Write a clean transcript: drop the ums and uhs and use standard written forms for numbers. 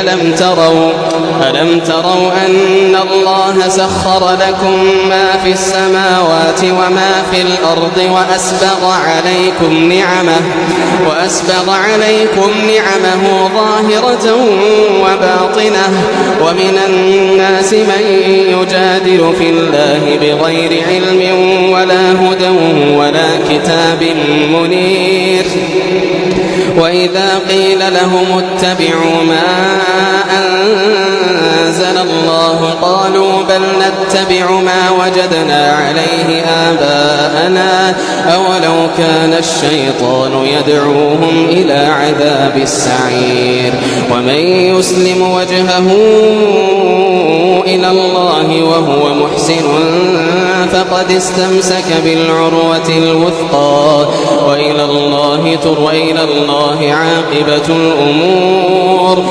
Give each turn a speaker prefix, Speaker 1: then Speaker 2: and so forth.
Speaker 1: ألم تروا أن الله سخر لكم ما في السماوات وما في الأرض وأسبغ عليكم نعمه ظاهرة وباطنة ومن الناس من يجادل في الله بغير علم ولا هدى ولا كتاب منير وإذا قيل لهم اتبعوا ما أنزل الله قالوا بل نتبع ما وجدنا عليه آباءنا أولو كان الشيطان يدعوهم إلى عذاب السعير ومن يسلم وجهه إلى الله وهو محسن فقد استمسك بالعروة الوثقى وإلى الله عاقبة الأمور.